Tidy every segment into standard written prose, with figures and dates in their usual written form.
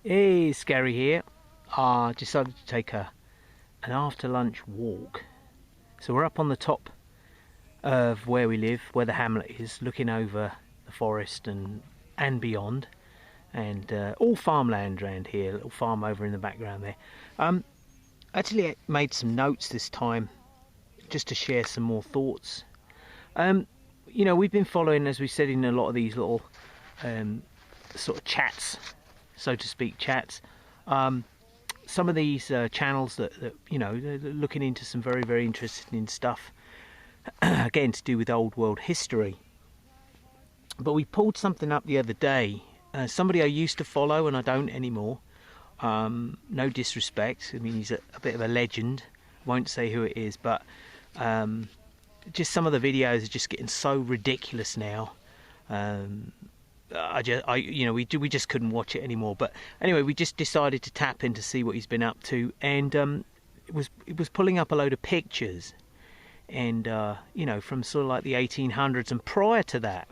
Hey, Scary here. Decided to take an after lunch walk. So we're up on the top of where we live, where the hamlet is, looking over the forest and beyond, and all farmland around here. A little farm over in the background there. Actually, I made some notes this time just to share some more thoughts. You know, we've been following, as we said, in a lot of these little sort of chats, so to speak, some of these channels that you know, they're looking into some very interesting stuff, again to do with old world history. But we pulled something up the other day, somebody I used to follow and I don't anymore. No disrespect, I mean, he's a bit of a legend, won't say who it is, but just some of the videos are just getting so ridiculous now. We just couldn't watch it anymore. But anyway, we just decided to tap in to see what he's been up to, and it was pulling up a load of pictures, and you know, from sort of like the 1800s and prior to that,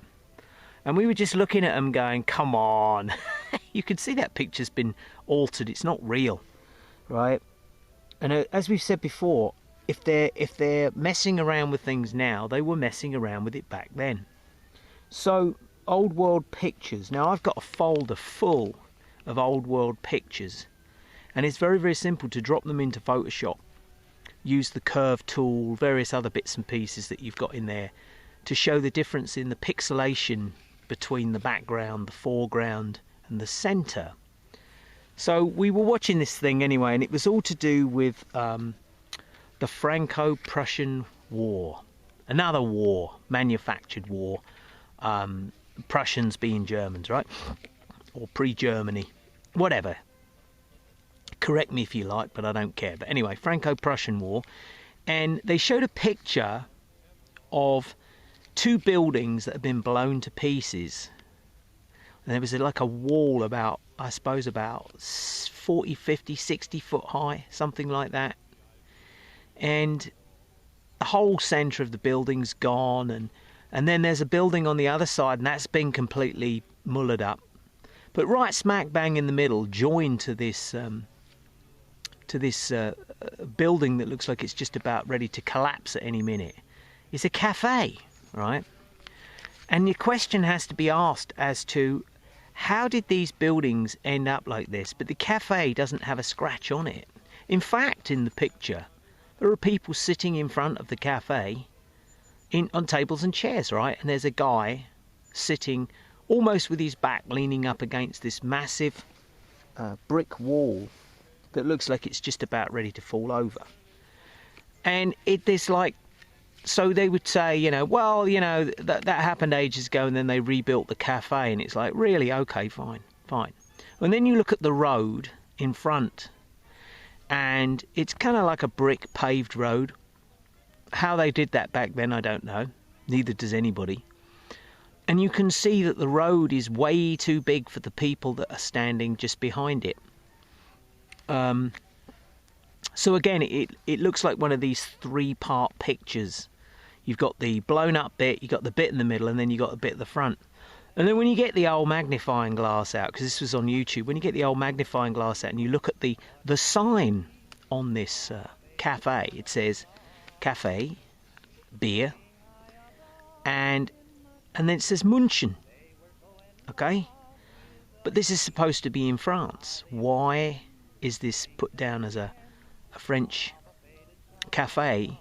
and we were just looking at them, going, "Come on!" You can see that picture's been altered; it's not real, right? And as we've said before, if they're messing around with things now, they were messing around with it back then. So, old world pictures. Now, I've got a folder full of old world pictures, and it's very simple to drop them into Photoshop. Use the curve tool, various other bits and pieces that you've got in there to show the difference in the pixelation between the background, the foreground, and the center. So we were watching this thing anyway, and it was all to do with the Franco-Prussian War. Another war, manufactured war. Prussians being Germans, right? Or pre-Germany, whatever. Correct me if you like, but I don't care. But anyway, Franco-Prussian War. And they showed a picture of two buildings that had been blown to pieces. And there was like a wall about, I suppose, about 40, 50, 60 foot high, something like that. And the whole centre of the building's gone, and then there's a building on the other side, and that's been completely mullered up. But right smack bang in the middle, joined to this building that looks like it's just about ready to collapse at any minute, is a cafe, right? And the question has to be asked as to how did these buildings end up like this? But the cafe doesn't have a scratch on it. In fact, in the picture, there are people sitting in front of the cafe on tables and chairs, right? And there's a guy sitting almost with his back leaning up against this massive brick wall that looks like it's just about ready to fall over. And there's like, so they would say, you know, well, you know, that happened ages ago, and then they rebuilt the cafe, and it's like, really? Okay, fine. And then you look at the road in front, and it's kind of like a brick paved road. How they did that back then, I don't know. Neither does anybody. And you can see that the road is way too big for the people that are standing just behind it. So again, it looks like one of these three-part pictures. You've got the blown up bit, you've got the bit in the middle, and then you've got the bit at the front. And then when you get the old magnifying glass out, because this was on YouTube, when you get the old magnifying glass out and you look at the sign on this cafe, it says cafe, beer, and then it says München, okay? But this is supposed to be in France. Why is this put down as a French cafe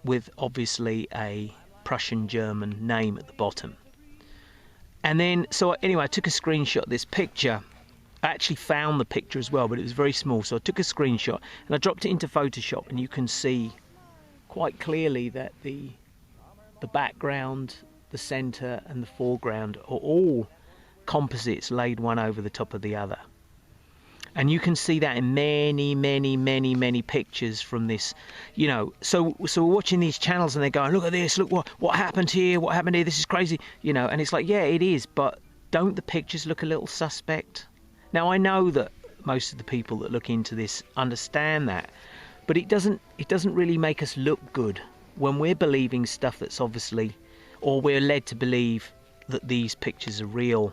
with obviously a Prussian-German name at the bottom? And then, so anyway, I took a screenshot of this picture. I actually found the picture as well, but it was very small, so I took a screenshot and I dropped it into Photoshop, and you can see quite clearly that the background, the centre and the foreground are all composites laid one over the top of the other. And you can see that in many pictures from this, you know. So we're watching these channels and they're going, look at this, look what happened here, this is crazy, you know. And it's like, yeah, it is, but don't the pictures look a little suspect? Now, I know that most of the people that look into this understand that, but it doesn't really make us look good when we're believing stuff that's obviously, or we're led to believe that these pictures are real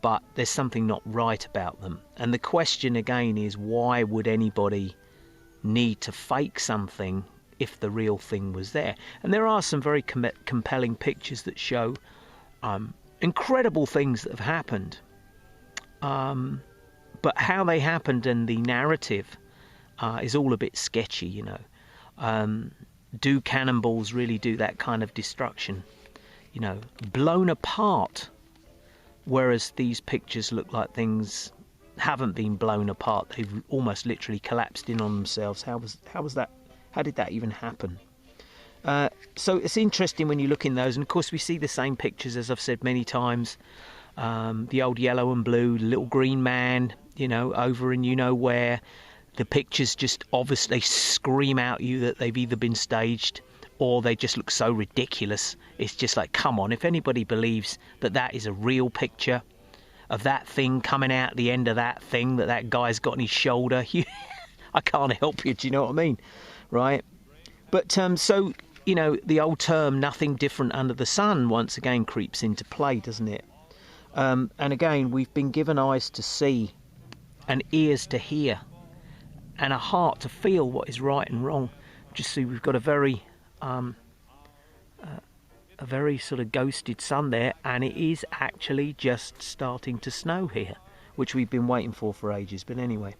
but there's something not right about them. And the question again is, why would anybody need to fake something if the real thing was there? And there are some very compelling pictures that show incredible things that have happened, but how they happened and the narrative is all a bit sketchy, you know. Do cannonballs really do that kind of destruction? You know, blown apart, whereas these pictures look like things haven't been blown apart. They've almost literally collapsed in on themselves. How was that? How did that even happen? So it's interesting when you look in those, and of course we see the same pictures, as I've said many times. The old yellow and blue, the little green man, you know, over in you know where. The pictures just obviously scream out you that they've either been staged or they just look so ridiculous. It's just like, come on, if anybody believes that that is a real picture of that thing coming out at the end of that thing that that guy's got on his shoulder, I can't help you, do you know what I mean? Right? But so, you know, the old term, nothing different under the sun, once again creeps into play, doesn't it? And again, we've been given eyes to see and ears to hear and a heart to feel what is right and wrong. Just see, we've got a very sort of ghosted sun there, and it is actually just starting to snow here, which we've been waiting for ages. But anyway,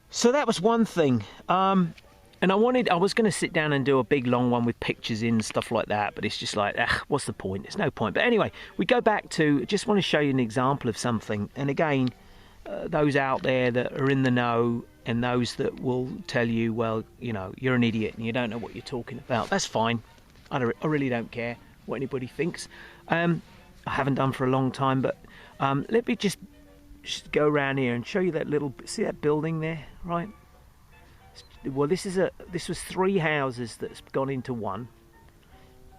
so that was one thing. And I was going to sit down and do a big long one with pictures in and stuff like that, but it's just like, what's the point? There's no point. But anyway, we go back to, just want to show you an example of something. And again, those out there that are in the know and those that will tell you, well, you know, you're an idiot and you don't know what you're talking about. That's fine. I really don't care what anybody thinks. I haven't done for a long time, but let me just go around here and show you that little, see that building there, right? Well, this was 3 houses that's gone into one,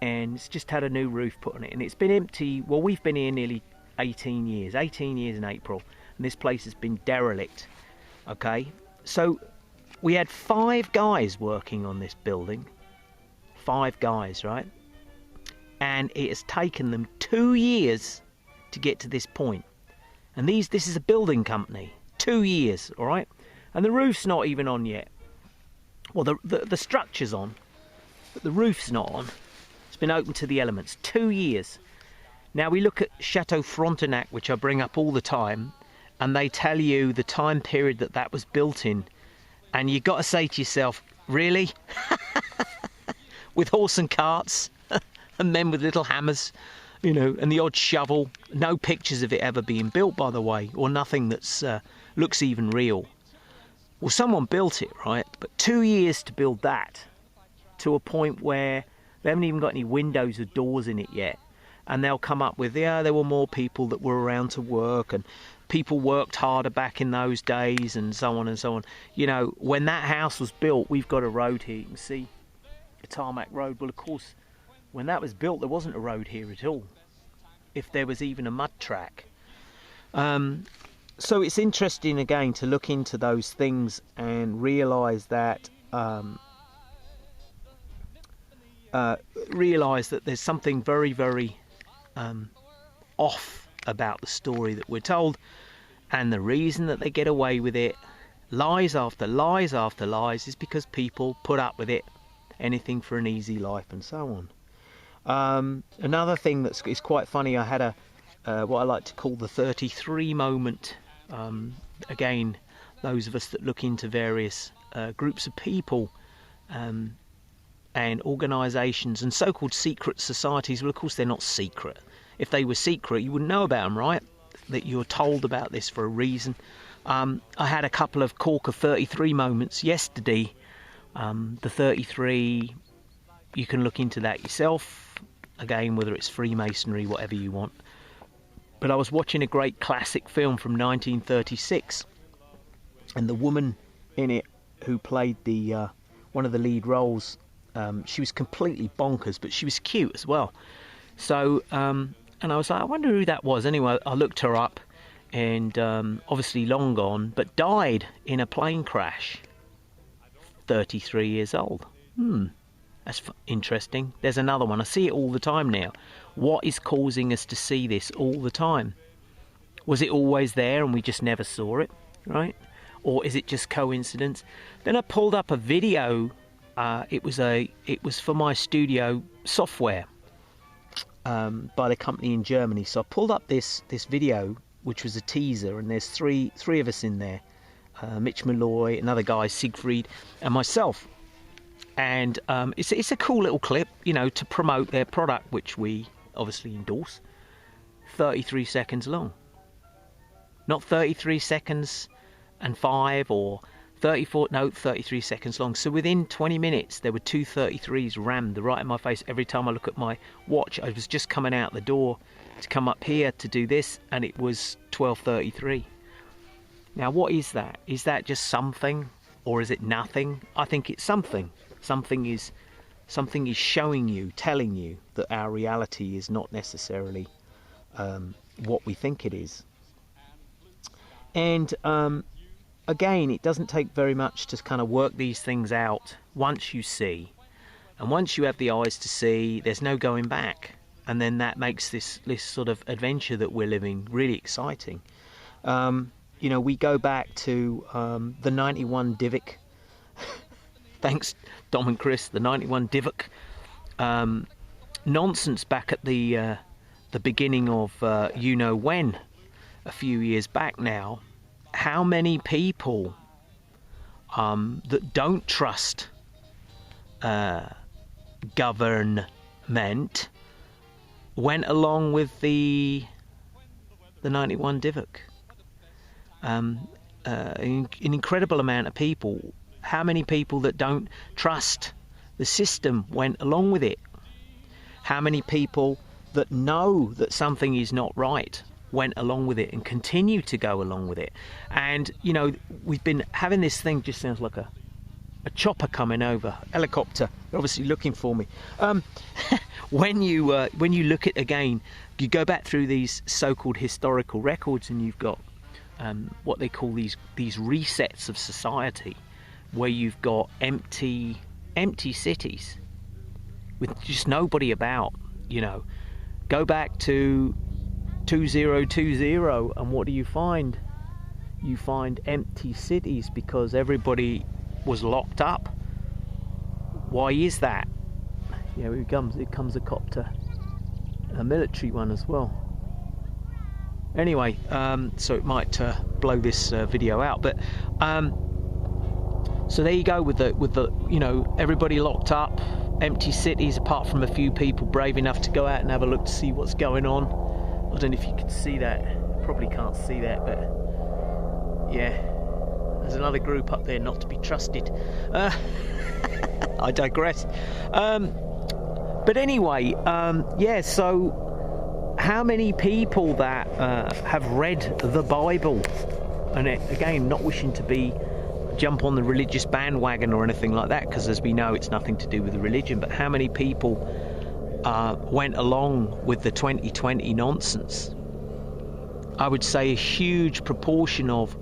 and it's just had a new roof put on it, and it's been empty. Well, we've been here nearly 18 years in April, and this place has been derelict. Okay, so we had 5 guys working on this building, 5 guys, right? And it has taken them 2 years to get to this point. And this is a building company, 2 years, all right? And the roof's not even on yet. Well, the structure's on, but the roof's not on. It's been open to the elements. 2 years. Now we look at Chateau Frontenac, which I bring up all the time, and they tell you the time period that was built in, and you've got to say to yourself, really? With horse and carts, and men with little hammers, you know, and the odd shovel. No pictures of it ever being built, by the way, or nothing that's looks even real. Well, someone built it, right? But 2 years to build that, to a point where they haven't even got any windows or doors in it yet. And they'll come up with, yeah, there were more people that were around to work, and people worked harder back in those days, and so on and so on. You know, when that house was built, we've got a road here. You can see a tarmac road. Well, of course, when that was built, there wasn't a road here at all, if there was even a mud track. So it's interesting, again, to look into those things and realise that there's something very, very off about the story that we're told, and the reason that they get away with it, lies after lies after lies, is because people put up with it, anything for an easy life and so on. Another thing is quite funny, I had what I like to call the 33 moment. Again, those of us that look into various groups of people and organisations and so-called secret societies. Well, of course, they're not secret. If they were secret, you wouldn't know about them, right? That you're told about this for a reason. I had a couple of corker 33 moments yesterday. The 33, you can look into that yourself. Again, whether it's Freemasonry, whatever you want. But I was watching a great classic film from 1936, and the woman in it who played the one of the lead roles, she was completely bonkers, but she was cute as well. So, and I was like, I wonder who that was. Anyway, I looked her up, and obviously long gone, but died in a plane crash. 33 years old. That's interesting. There's another one. I see it all the time now. What is causing us to see this all the time? Was it always there and we just never saw it, right? Or is it just coincidence? Then I pulled up a video. It was for my studio software by the company in Germany. So I pulled up this video, which was a teaser, and there's three of us in there: Mitch Malloy, another guy, Siegfried, and myself. And it's a cool little clip, you know, to promote their product, which we obviously endorse. 33 seconds long, not 33 seconds and 5 or 34, no, 33 seconds long. So within 20 minutes there were two 33s rammed right in my face. Every time I look at my watch, I was just coming out the door to come up here to do this, and it was 12:33. Now what is that? Is that just something, or is it nothing? I think it's something. Something is showing you, telling you that our reality is not necessarily what we think it is. And again, it doesn't take very much to kind of work these things out. Once you see, and once you have the eyes to see, there's no going back. And then that makes this sort of adventure that we're living really exciting. You know, we go back to the 91 Divic. Thanks, Dom and Chris. The 91 Divic nonsense back at the beginning of you know when, a few years back now. How many people that don't trust government went along with the 91 Divic? An incredible amount of people. How many people that don't trust the system went along with it? How many people that know that something is not right went along with it and continue to go along with it? And you know, we've been having this thing, just sounds like a chopper coming over, helicopter. They're obviously looking for me. When you look at, again, you go back through these so-called historical records, and you've got what they call these resets of society, where you've got empty cities with just nobody about. You know, go back to 2020, and what do you find? You find empty cities because everybody was locked up. Why is that? Yeah, here comes a copter, a military one as well. Anyway, so it might blow this video out, but so there you go with the you know, everybody locked up, empty cities, apart from a few people brave enough to go out and have a look to see what's going on. I don't know if you can see that. Probably can't see that, but yeah, there's another group up there not to be trusted. I digress. But anyway, yeah, so how many people that have read the Bible, and again, not wishing to jump on the religious bandwagon or anything like that, because as we know, it's nothing to do with the religion, but how many people went along with the 2020 nonsense? I would say a huge proportion of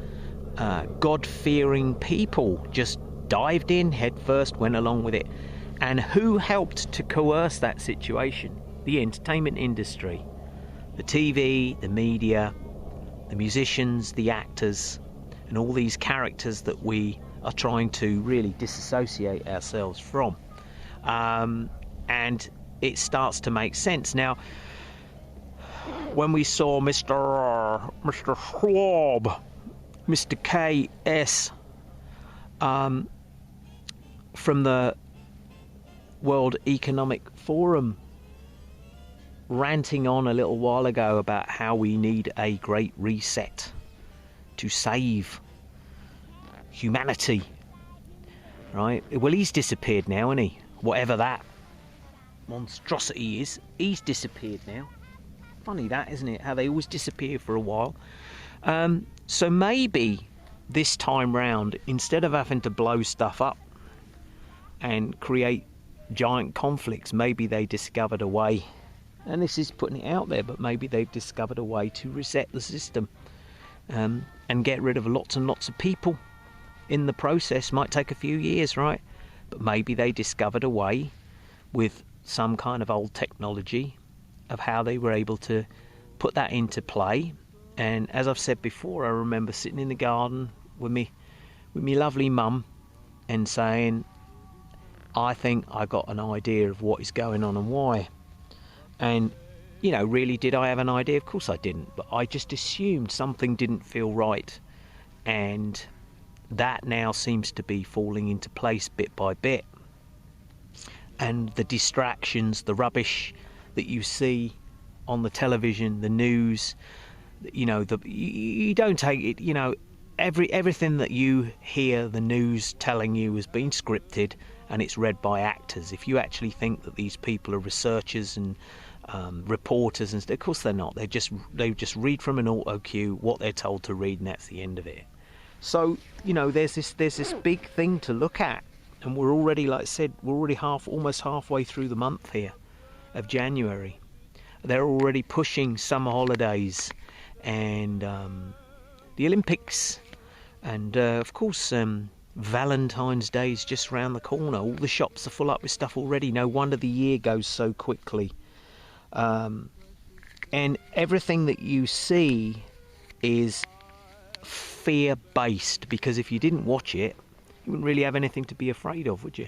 God-fearing people just dived in head first, went along with it. And who helped to coerce that situation? The entertainment industry, the TV, the media, the musicians, the actors, and all these characters that we are trying to really disassociate ourselves from. And it starts to make sense. Now, when we saw Mr. Schwab, Mr. KS, from the World Economic Forum, ranting on a little while ago about how we need a great reset to save humanity, right? Well, he's disappeared now, isn't he? Whatever that monstrosity is, he's disappeared now. Funny that, isn't it? How they always disappear for a while. So maybe this time round, instead of having to blow stuff up and create giant conflicts, maybe they discovered a way, and this is putting it out there, but maybe they've discovered a way to reset the system and get rid of lots and lots of people in the process. Might take a few years, right? But maybe they discovered a way with some kind of old technology of how they were able to put that into play And as I've said before, I remember sitting in the garden with me lovely mum and saying, I think I got an idea of what is going on and why. And, you know, really, did I have an idea? Of course I didn't, but I just assumed something didn't feel right. And that now seems to be falling into place bit by bit. And the distractions, the rubbish that you see on the television, the news, you know, you don't take it, you know, everything that you hear the news telling you has been scripted, and it's read by actors. If you actually think that these people are researchers and reporters, and of course they're not. They just read from an auto cue what they're told to read, and that's the end of it. So, you know, there's this big thing to look at, and we're already, like I said, we're already almost halfway through the month here of January. They're already pushing summer holidays and the Olympics, and of course Valentine's Day is just round the corner. All the shops are full up with stuff already. No wonder the year goes so quickly. And everything that you see is fear-based, because if you didn't watch it, you wouldn't really have anything to be afraid of, would you?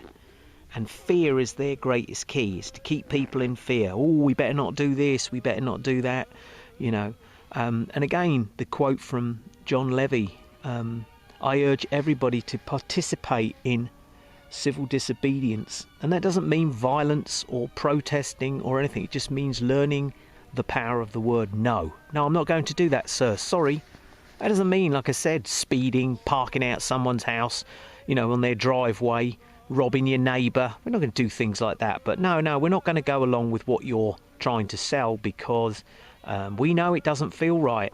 And fear is their greatest key, is to keep people in fear. Oh, we better not do this, we better not do that, you know. And again, the quote from John Levy, I urge everybody to participate in civil disobedience. And that doesn't mean violence or protesting or anything. It just means learning the power of the word no. No, I'm not going to do that, sir. Sorry. That doesn't mean, like I said, speeding, parking out someone's house, you know, on their driveway, robbing your neighbour. We're not going to do things like that. But no, we're not going to go along with what you're trying to sell, because we know it doesn't feel right.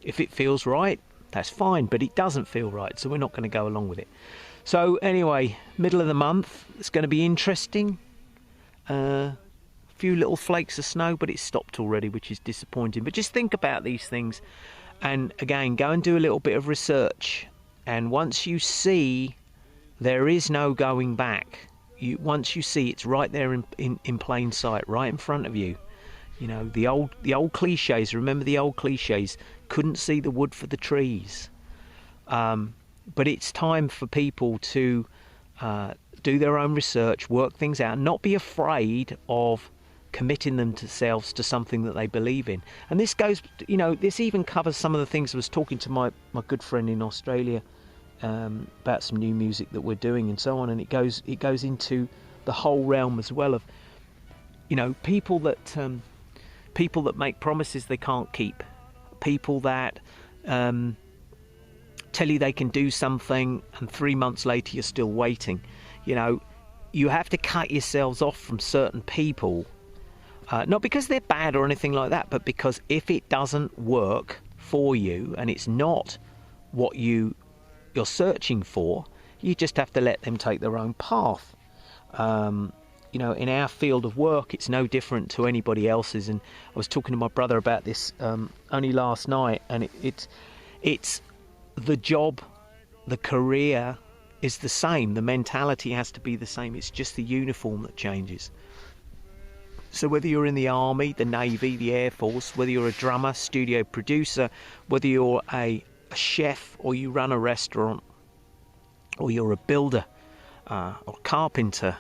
If it feels right, that's fine, but it doesn't feel right, so we're not going to go along with it. So anyway, middle of the month, it's going to be interesting. A few little flakes of snow, but it's stopped already, which is disappointing. But just think about these things, and again, go and do a little bit of research. And once you see there is no going back, once you see it's right there in plain sight, right in front of you. You know, the old cliches. Remember the old cliches? Couldn't see the wood for the trees. But it's time for people to do their own research, work things out, not be afraid of committing themselves to something that they believe in. And this goes, you know, this even covers some of the things. I was talking to my good friend in Australia about some new music that we're doing and so on, and it goes into the whole realm as well of, you know, people that make promises they can't keep, people that tell you they can do something and 3 months later you're still waiting. You know, you have to cut yourselves off from certain people, not because they're bad or anything like that, but because if it doesn't work for you and it's not what you're searching for, you just have to let them take their own path. You know, in our field of work, it's no different to anybody else's. And I was talking to my brother about this only last night, and it's the job, the career is the same. The mentality has to be the same. It's just the uniform that changes. So whether you're in the Army, the Navy, the Air Force, whether you're a drummer, studio producer, whether you're a chef, or you run a restaurant, or you're a builder, or carpenter,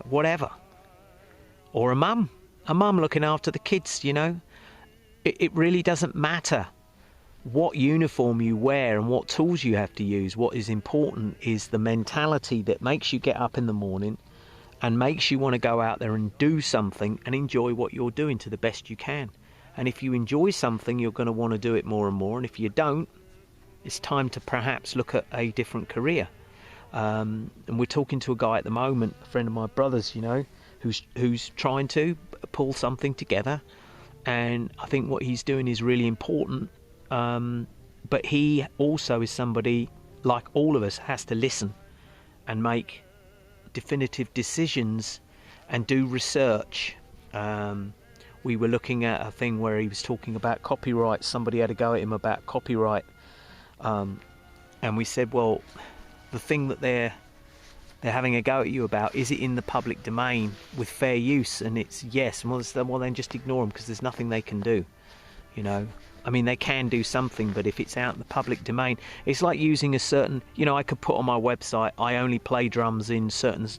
whatever, or a mum looking after the kids, you know, it really doesn't matter what uniform you wear and what tools you have to use. What is important is the mentality that makes you get up in the morning and makes you want to go out there and do something and enjoy what you're doing to the best you can. And if you enjoy something, you're going to want to do it more and more, and if you don't, it's time to perhaps look at a different career. And we're talking to a guy at the moment, a friend of my brother's, you know, who's trying to pull something together, and I think what he's doing is really important. But he also is somebody, like all of us, has to listen and make definitive decisions and do research. We were looking at a thing where he was talking about copyright. Somebody had a go at him about copyright, and we said, well, the thing that they're having a go at you about, is it in the public domain with fair use? And it's yes. Well then just ignore them, because there's nothing they can do, you know. I mean, they can do something, but if it's out in the public domain, it's like using a certain, you know, I could put on my website, I only play drums in certain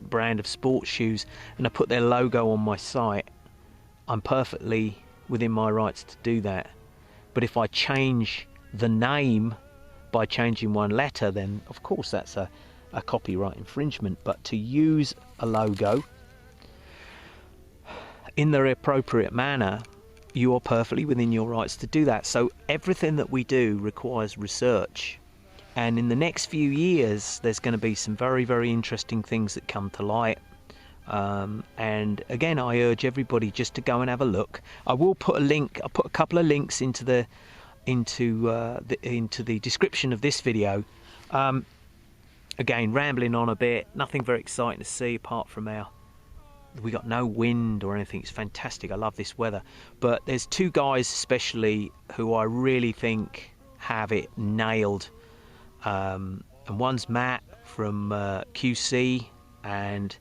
brand of sports shoes, and I put their logo on my site. I'm perfectly within my rights to do that. But if I change the name by changing one letter, then of course that's a copyright infringement. But to use a logo in the appropriate manner, you are perfectly within your rights to do that. So everything that we do requires research, and in the next few years there's going to be some very, very interesting things that come to light. And again, I urge everybody just to go and have a look. I will put a link. I'll put a couple of links into the description of this video. Again, rambling on a bit, nothing very exciting to see apart from we got no wind or anything. It's fantastic. I love this weather. But there's two guys especially who I really think have it nailed. And one's Matt from QC, and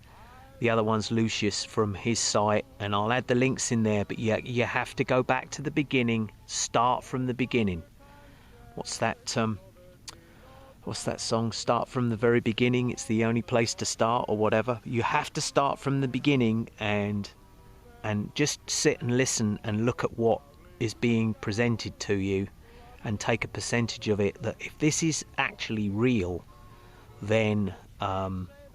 the other one's Lucius from his site. And I'll add the links in there. But you have to go back to the beginning. Start from the beginning. What's that song? Start from the very beginning. It's the only place to start, or whatever. You have to start from the beginning and just sit and listen and look at what is being presented to you and take a percentage of it. That if this is actually real, then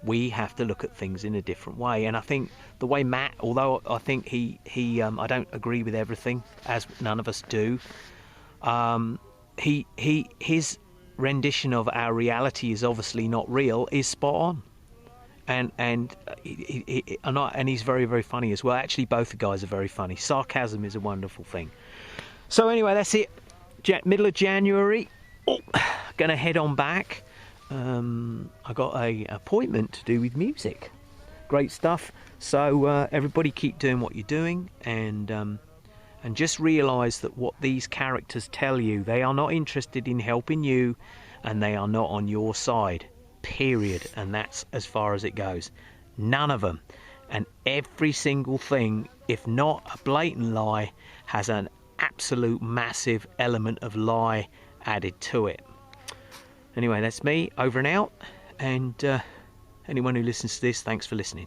we have to look at things in a different way. And I think the way Matt, although I think he I don't agree with everything, as none of us do, his rendition of our reality is obviously not real, is spot on, and he's very, very funny as well. Actually, both the guys are very funny. Sarcasm is a wonderful thing. So anyway, that's it. Middle of January. Gonna head on back. I got a appointment to do with music. Great stuff. So everybody keep doing what you're doing, and just realise that what these characters tell you, they are not interested in helping you, and they are not on your side, period. And that's as far as it goes. None of them. And every single thing, if not a blatant lie, has an absolute massive element of lie added to it. Anyway, that's me, over and out. And anyone who listens to this, thanks for listening.